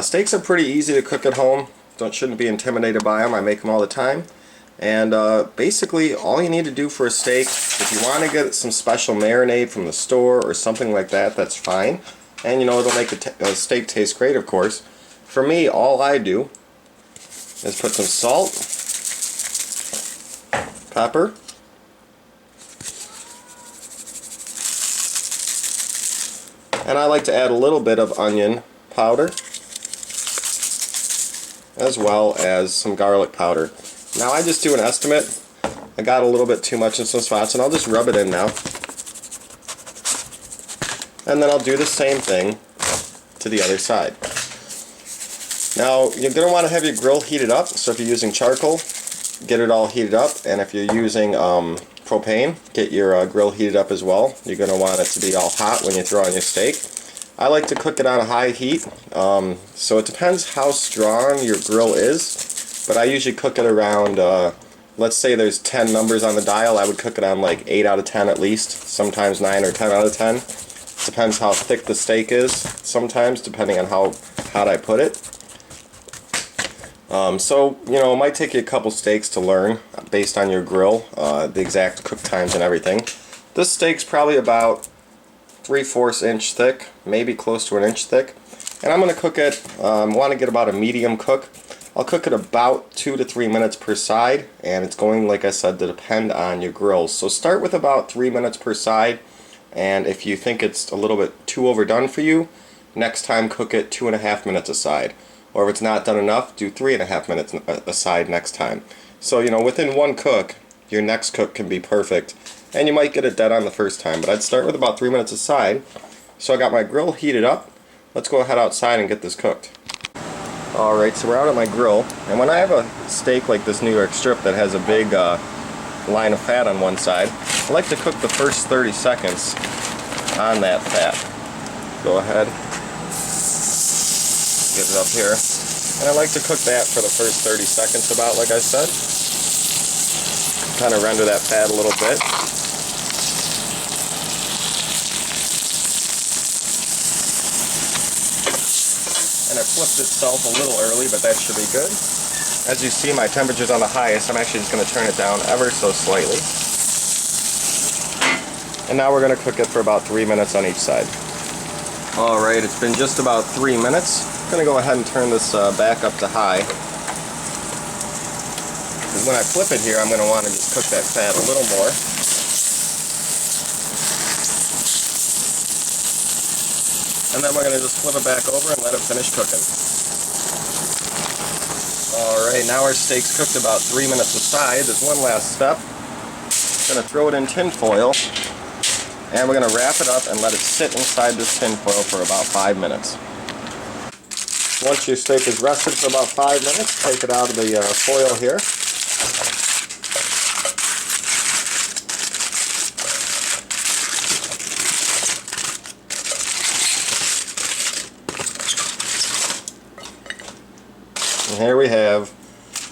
Steaks are pretty easy to cook at home. Shouldn't be intimidated by them. I make them all the time. And basically all you need to do for a steak, if you want to get some special marinade from the store or something like that, that's fine. And you know, it'll make the steak taste great, of course. For me, all I do is put some salt, pepper, and I like to add a little bit of onion powder, as well as some garlic powder. Now I just do an estimate. I got a little bit too much in some spots, and I'll just rub it in now. And then I'll do the same thing to the other side. Now you're going to want to have your grill heated up, so if you're using charcoal, get it all heated up, and if you're using propane, get your grill heated up as well. You're going to want it to be all hot when you throw on your steak. I like to cook it on a high heat, so it depends how strong your grill is, but I usually cook it around, let's say there's 10 numbers on the dial, I would cook it on like 8 out of 10 at least, sometimes 9 or 10 out of 10. Depends how thick the steak is, sometimes, depending on how hot I put it. So, you know, it might take you a couple steaks to learn, based on your grill, the exact cook times and everything. This steak's probably about 3/4 inch thick, maybe close to an inch thick, and I'm going to cook it, want to get about a medium cook. I'll cook it about 2 to 3 minutes per side, and it's going, like I said, to depend on your grills. So start with about 3 minutes per side, and if you think it's a little bit too overdone for you, next time cook it 2.5 minutes aside. Or if it's not done enough, do 3.5 minutes aside next time. So, you know, within one cook, your next cook can be perfect. And you might get it dead on the first time, but I'd start with about 3 minutes aside. So I got my grill heated up. Let's go ahead outside and get this cooked. Alright, so we're out at my grill, and when I have a steak like this New York strip that has a big line of fat on one side, I like to cook the first 30 seconds on that fat. Go ahead, get it up here, and I like to cook that for the first 30 seconds about, like I said. Kind of render that fat a little bit. And it flipped itself a little early, but that should be good. As you see, my temperature's on the highest. I'm actually just going to turn it down ever so slightly. And now we're going to cook it for about 3 minutes on each side. Alright, it's been just about 3 minutes. I'm going to go ahead and turn this back up to high. Because when I flip it here, I'm going to want to just cook that fat a little more. And then we're going to just flip it back over and let it finish cooking. Alright, now our steak's cooked about 3 minutes aside. There's one last step. I'm going to throw it in tin foil, and we're going to wrap it up and let it sit inside this tin foil for about 5 minutes. Once your steak is rested for about 5 minutes, take it out of the foil here. And here we have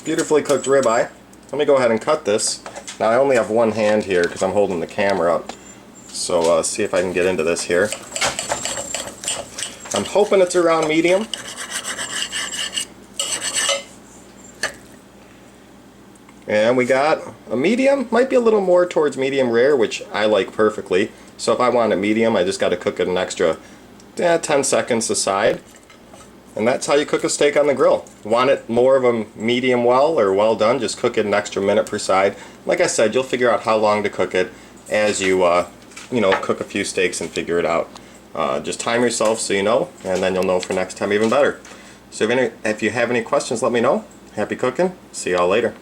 beautifully cooked ribeye. Let me go ahead and cut this. Now I only have one hand here because I'm holding the camera up. So see if I can get into this here. I'm hoping it's around medium. And we got a medium, might be a little more towards medium rare, which I like perfectly. So if I want a medium, I just got to cook it an extra 10 seconds aside. And that's how you cook a steak on the grill. Want it more of a medium well or well done, just cook it an extra minute per side. Like I said, you'll figure out how long to cook it as you, you know, cook a few steaks and figure it out. Just time yourself so you know, and then you'll know for next time even better. So if you have any questions, let me know. Happy cooking. See y'all later.